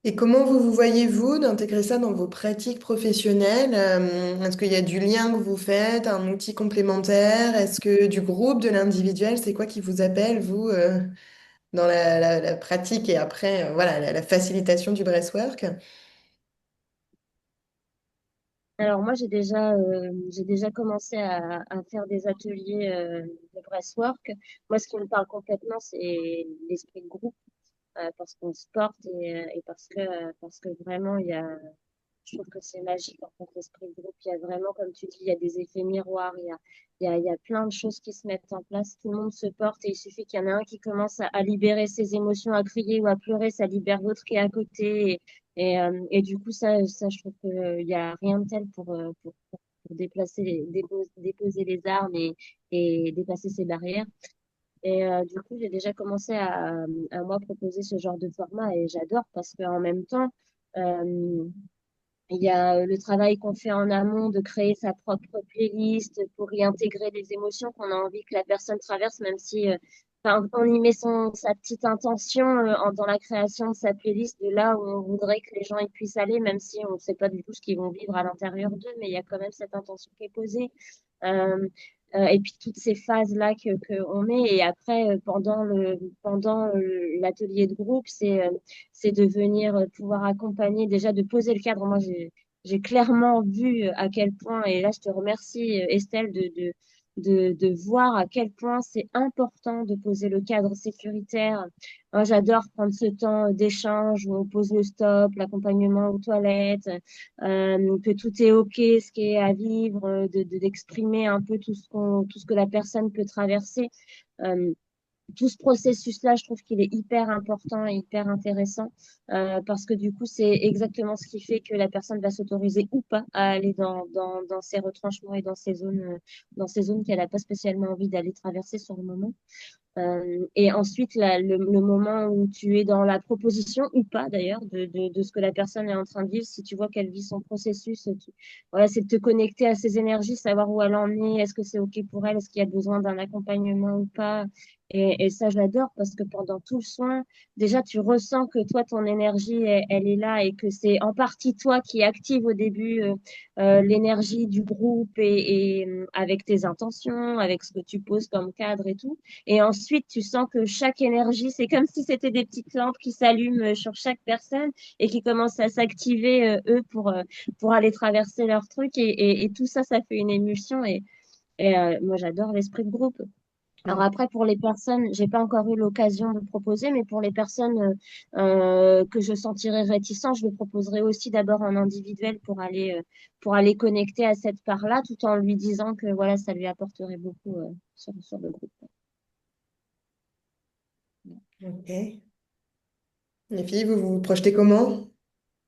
Et comment vous voyez-vous d'intégrer ça dans vos pratiques professionnelles? Est-ce qu'il y a du lien que vous faites, un outil complémentaire? Est-ce que du groupe, de l'individuel, c'est quoi qui vous appelle, vous, dans la pratique et après, voilà, la facilitation du breathwork? Alors moi, j'ai déjà commencé à faire des ateliers de breathwork. Moi, ce qui me parle complètement, c'est l'esprit de groupe, parce qu'on se porte et parce que vraiment, je trouve que c'est magique en fait, l'esprit de groupe. Il y a vraiment, comme tu dis, il y a des effets miroirs, il y a plein de choses qui se mettent en place. Tout le monde se porte et il suffit qu'il y en ait un qui commence à libérer ses émotions, à crier ou à pleurer, ça libère l'autre qui est à côté. Et du coup, ça, je trouve qu'il n'y a rien de tel pour déplacer déposer les armes et dépasser ces barrières. Du coup, j'ai déjà commencé à moi proposer ce genre de format et j'adore parce qu'en même temps, euh, il y a le travail qu'on fait en amont de créer sa propre playlist pour y intégrer les émotions qu'on a envie que la personne traverse, même si enfin, on y met sa petite intention dans la création de sa playlist, de là où on voudrait que les gens y puissent aller, même si on ne sait pas du tout ce qu'ils vont vivre à l'intérieur d'eux, mais il y a quand même cette intention qui est posée. Euh, et puis toutes ces phases-là que on met. Et après, pendant l'atelier de groupe, c'est de venir pouvoir accompagner, déjà de poser le cadre. Moi, j'ai clairement vu à quel point, et là, je te remercie, Estelle, de voir à quel point c'est important de poser le cadre sécuritaire. Moi, j'adore prendre ce temps d'échange où on pose le stop, l'accompagnement aux toilettes, que tout est OK, ce qui est à vivre, d'exprimer un peu tout ce que la personne peut traverser. Euh, tout ce processus-là, je trouve qu'il est hyper important et hyper intéressant parce que du coup, c'est exactement ce qui fait que la personne va s'autoriser ou pas à aller dans ses retranchements et dans ces zones qu'elle n'a pas spécialement envie d'aller traverser sur le moment. Et ensuite, le moment où tu es dans la proposition ou pas d'ailleurs de ce que la personne est en train de vivre, si tu vois qu'elle vit son processus, voilà, c'est de te connecter à ses énergies, savoir où elle en est, est-ce que c'est OK pour elle, est-ce qu'il y a besoin d'un accompagnement ou pas. Et ça, j'adore parce que pendant tout le soin, déjà, tu ressens que toi, ton énergie, elle est là et que c'est en partie toi qui active au début l'énergie du groupe avec tes intentions, avec ce que tu poses comme cadre et tout. Et ensuite, tu sens que chaque énergie, c'est comme si c'était des petites lampes qui s'allument sur chaque personne et qui commencent à s'activer, eux, pour aller traverser leur truc. Et tout ça, ça fait une émulsion. Moi, j'adore l'esprit de groupe. Alors après, pour les personnes, j'ai pas encore eu l'occasion de proposer, mais pour les personnes que je sentirais réticentes, je le proposerai aussi d'abord en individuel pour aller connecter à cette part-là, tout en lui disant que voilà, ça lui apporterait beaucoup sur le groupe. Ok. Les filles, vous vous projetez comment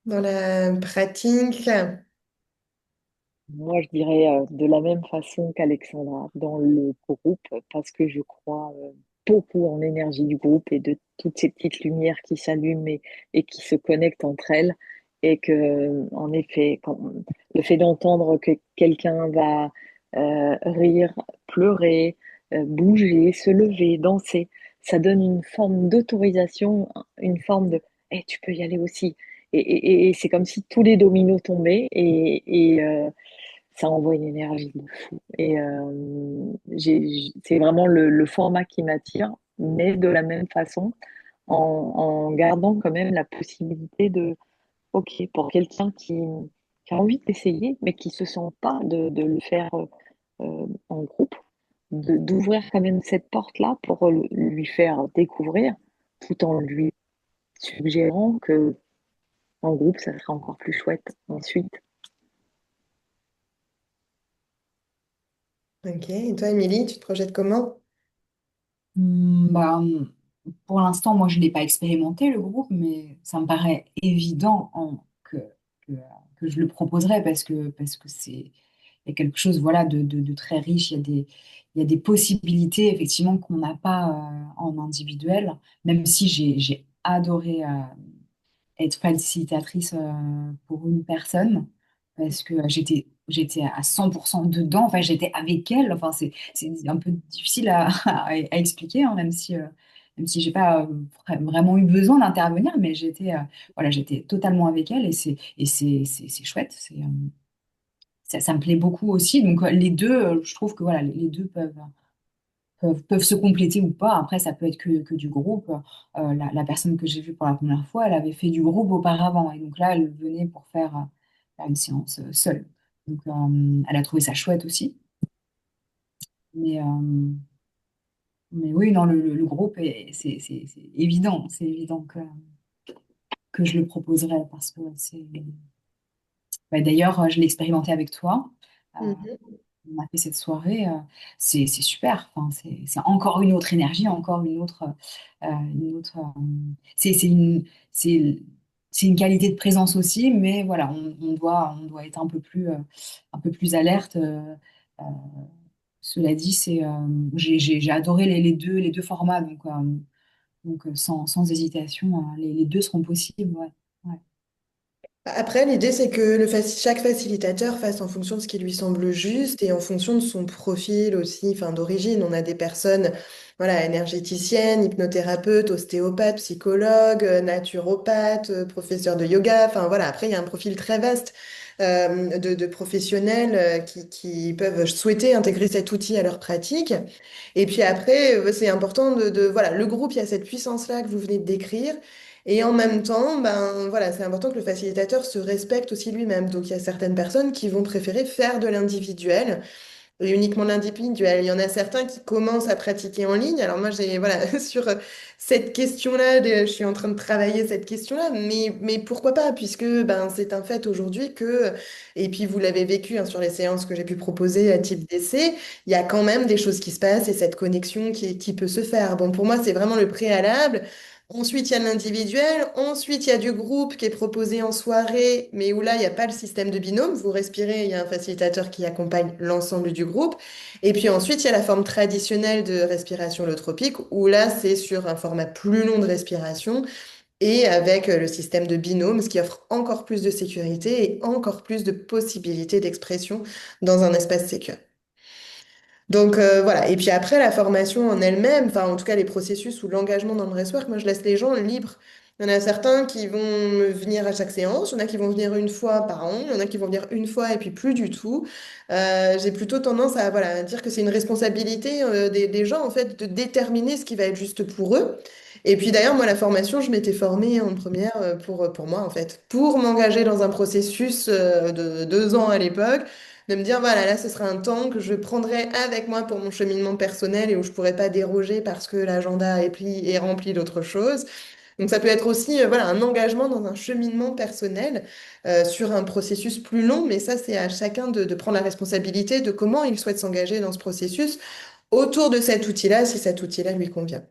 dans la pratique? Moi, je dirais de la même façon qu'Alexandra, dans le groupe, parce que je crois beaucoup en l'énergie du groupe et de toutes ces petites lumières qui s'allument et qui se connectent entre elles. Et que, en effet, le fait d'entendre que quelqu'un va rire, pleurer, bouger, se lever, danser, ça donne une forme d'autorisation, une forme de tu peux y aller aussi. Et c'est comme si tous les dominos tombaient et ça envoie une énergie de fou. Et c'est vraiment le format qui m'attire, mais de la même façon, en gardant quand même la possibilité de, OK, pour quelqu'un qui a envie d'essayer, mais qui se sent pas de le faire en groupe, d'ouvrir quand même cette porte-là pour lui faire découvrir, tout en lui suggérant que en groupe, ça sera encore plus chouette ensuite. Ok. Et toi, Émilie, tu te projettes comment? Bah, pour l'instant, moi, je ne l'ai pas expérimenté, le groupe, mais ça me paraît évident que, que je le proposerai parce que il y a quelque chose, voilà, de très riche. Il y a des possibilités, effectivement, qu'on n'a pas en individuel, même si j'ai adoré être facilitatrice pour une personne parce que j'étais à 100% dedans, enfin j'étais avec elle, enfin c'est un peu difficile à expliquer, hein, même si j'ai pas vraiment eu besoin d'intervenir, mais voilà, j'étais totalement avec elle c'est chouette, ça me plaît beaucoup aussi, donc les deux, je trouve que voilà, les deux peuvent se compléter ou pas. Après, ça peut être que du groupe. La personne que j'ai vue pour la première fois, elle avait fait du groupe auparavant. Et donc là, elle venait pour faire une séance seule. Donc, elle a trouvé ça chouette aussi. Mais, euh, mais oui, non, le groupe, c'est évident. C'est évident que je le proposerai parce que c'est... Bah, d'ailleurs, je l'ai expérimenté avec toi. Euh, Mhm. on a fait cette soirée, c'est super. Enfin, c'est encore une autre énergie, encore une autre. C'est une, c'est, c'est une qualité de présence aussi, mais voilà, on doit être un peu plus alerte. Euh, Cela dit, j'ai adoré les deux formats, donc sans hésitation, les deux seront possibles. Ouais. Ouais. Après, l'idée, c'est que chaque facilitateur fasse en fonction de ce qui lui semble juste et en fonction de son profil aussi, enfin, d'origine. On a des personnes, voilà, énergéticiennes, hypnothérapeutes, ostéopathes, psychologues, naturopathes, professeurs de yoga. Enfin, voilà, après, il y a un profil très vaste de professionnels qui peuvent souhaiter intégrer cet outil à leur pratique. Et puis après, c'est important voilà, le groupe, il y a cette puissance-là que vous venez de décrire. Et en même temps, ben voilà, c'est important que le facilitateur se respecte aussi lui-même. Donc il y a certaines personnes qui vont préférer faire de l'individuel et uniquement l'individuel. Il y en a certains qui commencent à pratiquer en ligne. Alors moi, j'ai voilà sur cette question-là, je suis en train de travailler cette question-là, mais pourquoi pas, puisque ben c'est un fait aujourd'hui que et puis vous l'avez vécu hein, sur les séances que j'ai pu proposer à type d'essai, il y a quand même des choses qui se passent et cette connexion qui peut se faire. Bon, pour moi, c'est vraiment le préalable. Ensuite, il y a l'individuel. Ensuite, il y a du groupe qui est proposé en soirée, mais où là, il n'y a pas le système de binôme. Vous respirez, il y a un facilitateur qui accompagne l'ensemble du groupe. Et puis ensuite, il y a la forme traditionnelle de respiration holotropique, où là, c'est sur un format plus long de respiration et avec le système de binôme, ce qui offre encore plus de sécurité et encore plus de possibilités d'expression dans un espace sécure. Donc voilà, et puis après la formation en elle-même, enfin en tout cas les processus ou l'engagement dans le breathwork, moi je laisse les gens libres. Il y en a certains qui vont venir à chaque séance, il y en a qui vont venir une fois par an, il y en a qui vont venir une fois et puis plus du tout. J'ai plutôt tendance à, voilà, à dire que c'est une responsabilité des gens en fait de déterminer ce qui va être juste pour eux. Et puis d'ailleurs moi la formation, je m'étais formée en première pour moi en fait, pour m'engager dans un processus de 2 ans à l'époque de me dire, voilà, là, ce sera un temps que je prendrai avec moi pour mon cheminement personnel et où je pourrai pas déroger parce que l'agenda est rempli d'autres choses. Donc, ça peut être aussi, voilà, un engagement dans un cheminement personnel sur un processus plus long, mais ça, c'est à chacun de prendre la responsabilité de comment il souhaite s'engager dans ce processus autour de cet outil-là, si cet outil-là lui convient.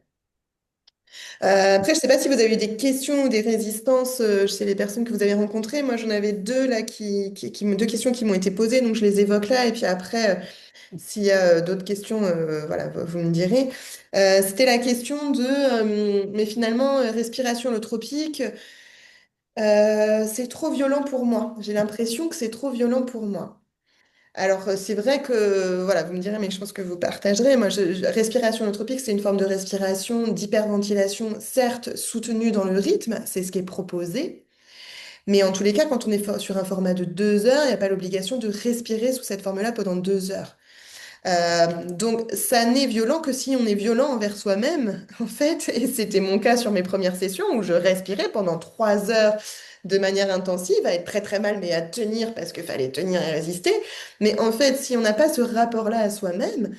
Après, je ne sais pas si vous avez eu des questions ou des résistances chez les personnes que vous avez rencontrées. Moi, j'en avais deux là deux questions qui m'ont été posées, donc je les évoque là. Et puis après, s'il y a d'autres questions, voilà, vous me direz. C'était la question mais finalement, respiration holotropique, c'est trop violent pour moi. J'ai l'impression que c'est trop violent pour moi. Alors, c'est vrai que, voilà, vous me direz, mais je pense que vous partagerez. Moi, respiration holotropique, c'est une forme de respiration, d'hyperventilation, certes soutenue dans le rythme, c'est ce qui est proposé. Mais en tous les cas, quand on est sur un format de 2 heures, il n'y a pas l'obligation de respirer sous cette forme-là pendant 2 heures. Donc, ça n'est violent que si on est violent envers soi-même, en fait. Et c'était mon cas sur mes premières sessions où je respirais pendant 3 heures de manière intensive, à être très très mal, mais à tenir parce qu'il fallait tenir et résister. Mais en fait, si on n'a pas ce rapport-là à soi-même,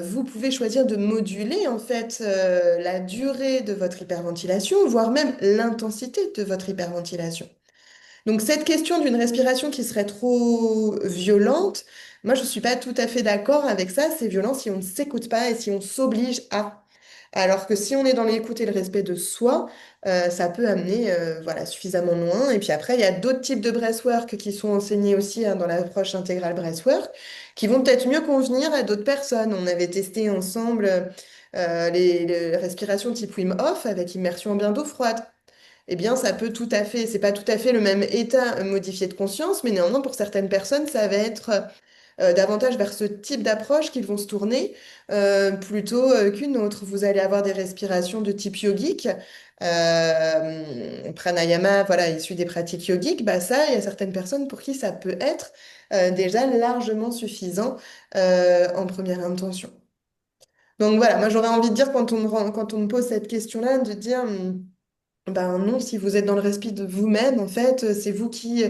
vous pouvez choisir de moduler en fait la durée de votre hyperventilation, voire même l'intensité de votre hyperventilation. Donc cette question d'une respiration qui serait trop violente, moi je ne suis pas tout à fait d'accord avec ça. C'est violent si on ne s'écoute pas et si on s'oblige à. Alors que si on est dans l'écoute et le respect de soi, ça peut amener voilà, suffisamment loin. Et puis après, il y a d'autres types de breathwork qui sont enseignés aussi hein, dans l'approche intégrale breathwork, qui vont peut-être mieux convenir à d'autres personnes. On avait testé ensemble les respirations type Wim Hof avec immersion en bain d'eau froide. Eh bien, ça peut tout à fait, c'est pas tout à fait le même état modifié de conscience, mais néanmoins, pour certaines personnes, ça va être davantage vers ce type d'approche qu'ils vont se tourner plutôt qu'une autre. Vous allez avoir des respirations de type yogique, pranayama, voilà, issu des pratiques yogiques. Bah ça, il y a certaines personnes pour qui ça peut être déjà largement suffisant en première intention. Donc voilà, moi j'aurais envie de dire quand on me pose cette question-là, de dire ben non, si vous êtes dans le respi de vous-même, en fait, c'est vous qui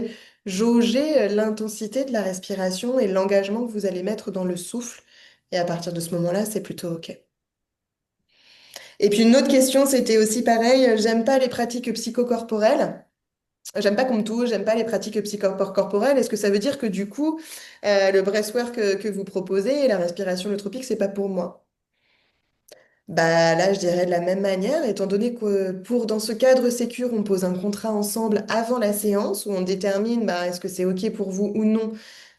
jaugez l'intensité de la respiration et l'engagement que vous allez mettre dans le souffle. Et à partir de ce moment-là, c'est plutôt OK. Et puis une autre question, c'était aussi pareil, j'aime pas les pratiques psychocorporelles. J'aime pas qu'on me touche, j'aime pas les pratiques psychocorporelles. Est-ce que ça veut dire que du coup, le breathwork que vous proposez et la respiration holotropique, c'est pas pour moi? Bah là, je dirais de la même manière, étant donné que dans ce cadre sécure, on pose un contrat ensemble avant la séance où on détermine bah, est-ce que c'est OK pour vous ou non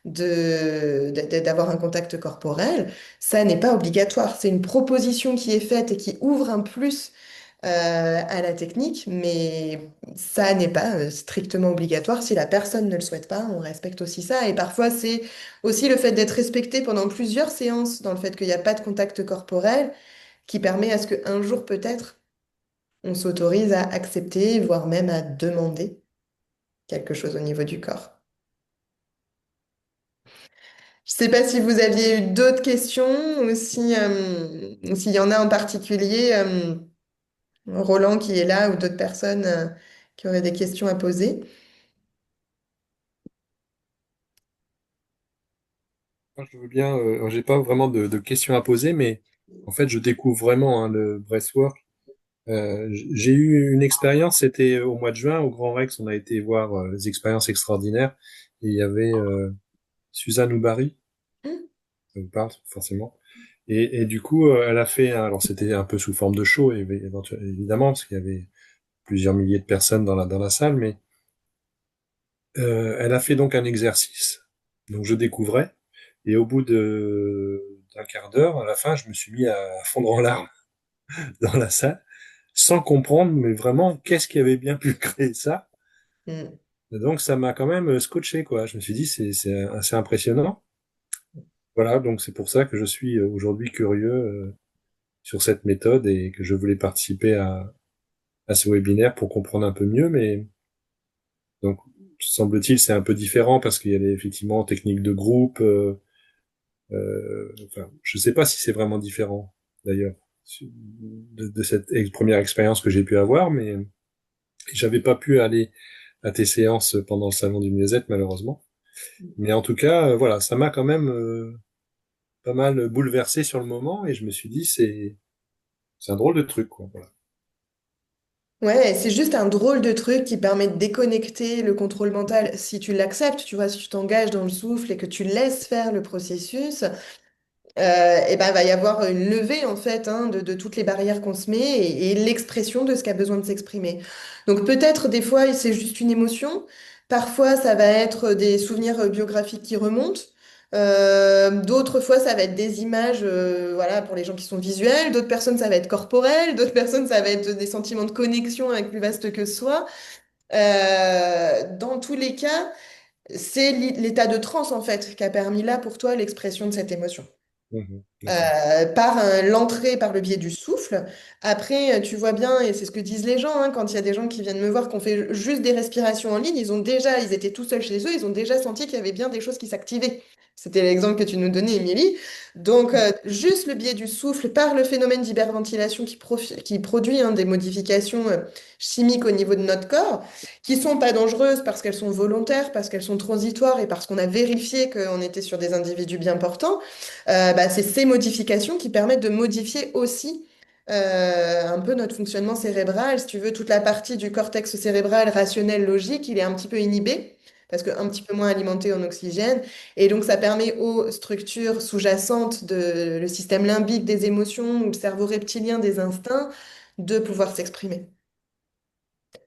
d'avoir un contact corporel, ça n'est pas obligatoire. C'est une proposition qui est faite et qui ouvre un plus à la technique, mais ça n'est pas strictement obligatoire. Si la personne ne le souhaite pas, on respecte aussi ça. Et parfois, c'est aussi le fait d'être respecté pendant plusieurs séances, dans le fait qu'il n'y a pas de contact corporel qui permet à ce qu'un jour peut-être on s'autorise à accepter, voire même à demander quelque chose au niveau du corps. Je ne sais pas si vous aviez eu d'autres questions ou s'il y en a en particulier, Roland qui est là ou d'autres personnes qui auraient des questions à poser. Moi, je veux bien, j'ai pas vraiment de questions à poser, mais en fait, je découvre vraiment hein, le breathwork. J'ai eu une expérience, c'était au mois de juin, au Grand Rex, on a été voir les expériences extraordinaires. Et il y avait Suzanne Oubary, Hmm. ça vous parle forcément. Et du coup, elle a fait, alors c'était un peu sous forme de show, évidemment, parce qu'il y avait plusieurs milliers de personnes dans la salle, mais elle a fait donc un exercice. Donc je découvrais, et au bout d'un quart d'heure, à la fin, je me suis mis à fondre en larmes dans la salle, sans comprendre, mais vraiment, qu'est-ce qui avait bien pu créer ça. Hmm. Et donc ça m'a quand même scotché, quoi. Je me suis dit, c'est assez impressionnant. Voilà, donc c'est pour ça que je suis aujourd'hui curieux sur cette méthode et que je voulais participer à ce webinaire pour comprendre un peu mieux, mais donc semble-t-il c'est un peu différent parce qu'il y a effectivement techniques de groupe. Enfin, je sais pas si c'est vraiment différent d'ailleurs de cette première expérience que j'ai pu avoir, mais j'avais pas pu aller à tes séances pendant le salon du mieux-être malheureusement. Mais en tout cas, voilà, ça m'a quand même pas mal bouleversé sur le moment et je me suis dit c'est un drôle de truc quoi. Voilà. Ouais, c'est juste un drôle de truc qui permet de déconnecter le contrôle mental si tu l'acceptes, tu vois, si tu t'engages dans le souffle et que tu laisses faire le processus. Et ben, il va y avoir une levée en fait hein, de toutes les barrières qu'on se met et l'expression de ce qui a besoin de s'exprimer. Donc peut-être des fois c'est juste une émotion, parfois ça va être des souvenirs biographiques qui remontent, d'autres fois ça va être des images voilà, pour les gens qui sont visuels, d'autres personnes ça va être corporel, d'autres personnes ça va être des sentiments de connexion avec plus vaste que soi. Dans tous les cas, c'est l'état de transe en fait qui a permis là pour toi l'expression de cette émotion D'accord. par l'entrée par le biais du souffle. Après, tu vois bien, et c'est ce que disent les gens, hein, quand il y a des gens qui viennent me voir, qu'on fait juste des respirations en ligne, ils étaient tout seuls chez eux, ils ont déjà senti qu'il y avait bien des choses qui s'activaient. C'était l'exemple que tu nous donnais, Émilie. Donc, juste le biais du souffle, par le phénomène d'hyperventilation qui produit hein, des modifications chimiques au niveau de notre corps, qui sont pas dangereuses parce qu'elles sont volontaires, parce qu'elles sont transitoires et parce qu'on a vérifié qu'on était sur des individus bien portants. Bah, c'est ces modifications qui permettent de modifier aussi un peu notre fonctionnement cérébral. Si tu veux, toute la partie du cortex cérébral rationnel logique, il est un petit peu inhibé parce qu'un petit peu moins alimenté en oxygène. Et donc, ça permet aux structures sous-jacentes de le système limbique des émotions ou le cerveau reptilien des instincts de pouvoir s'exprimer.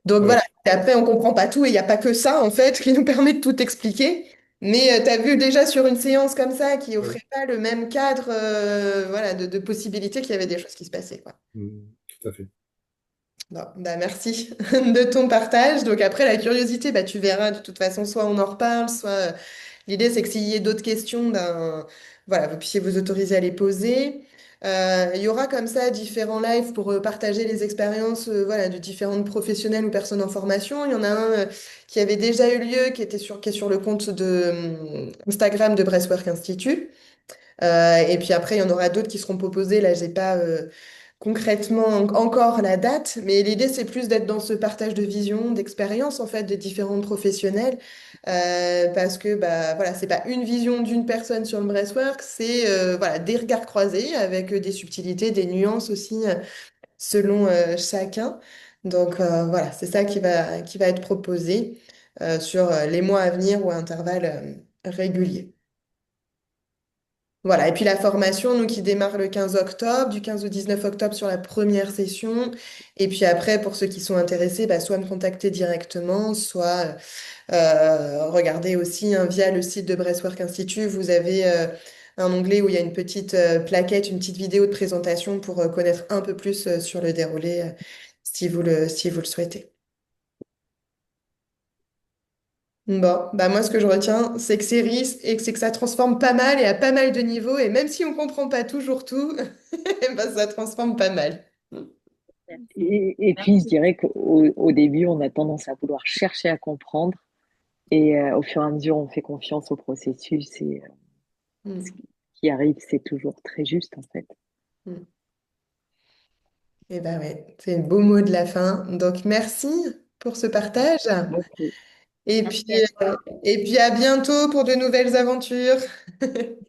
Donc Ouais. voilà, et après on comprend pas tout et il n'y a pas que ça en fait qui nous permet de tout expliquer. Mais tu as vu déjà sur une séance comme ça qui Ouais. offrait pas le même cadre voilà, de possibilités qu'il y avait des choses qui se passaient, quoi. Tout à fait. Bon, bah merci de ton partage. Donc après la curiosité, bah, tu verras de toute façon, soit on en reparle, soit l'idée c'est que s'il y ait d'autres questions, ben, voilà, vous puissiez vous autoriser à les poser. Il y aura comme ça différents lives pour partager les expériences voilà, de différentes professionnels ou personnes en formation. Il y en a un qui avait déjà eu lieu, qui est sur le compte de Instagram de Breathwork Institute. Et puis après, il y en aura d'autres qui seront proposés. Là, j'ai pas concrètement encore la date, mais l'idée, c'est plus d'être dans ce partage de vision, d'expérience, en fait, de différents professionnels. Parce que, bah, voilà, c'est pas une vision d'une personne sur le breathwork, c'est voilà, des regards croisés avec des subtilités, des nuances aussi selon chacun. Donc, voilà, c'est ça qui va être proposé sur les mois à venir ou à intervalles réguliers. Voilà, et puis la formation, nous, qui démarre le 15 octobre, du 15 au 19 octobre sur la première session. Et puis après, pour ceux qui sont intéressés, bah, soit me contacter directement, soit regarder aussi hein, via le site de Breathwork Institute. Vous avez un onglet où il y a une petite plaquette, une petite vidéo de présentation pour connaître un peu plus sur le déroulé, si vous le souhaitez. Bon, bah moi ce que je retiens, c'est que c'est riche et que c'est que ça transforme pas mal et à pas mal de niveaux. Et même si on comprend pas toujours tout, eh ben, ça transforme pas mal. Et puis, je dirais qu'au début, on a tendance à vouloir chercher à comprendre. Et au fur et à mesure, on fait confiance au processus et ce Mm, qui arrive, c'est toujours très juste, en fait. mm. Eh ben ouais, c'est le beau mot de la fin. Donc merci pour ce partage. Beaucoup. Et puis, Merci à toi. et puis à bientôt pour de nouvelles aventures.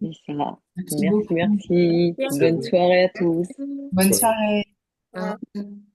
C'est ça. Merci Merci, beaucoup. merci. Merci Bonne soirée à tous. à Bonne Soirée. soirée. toi. Au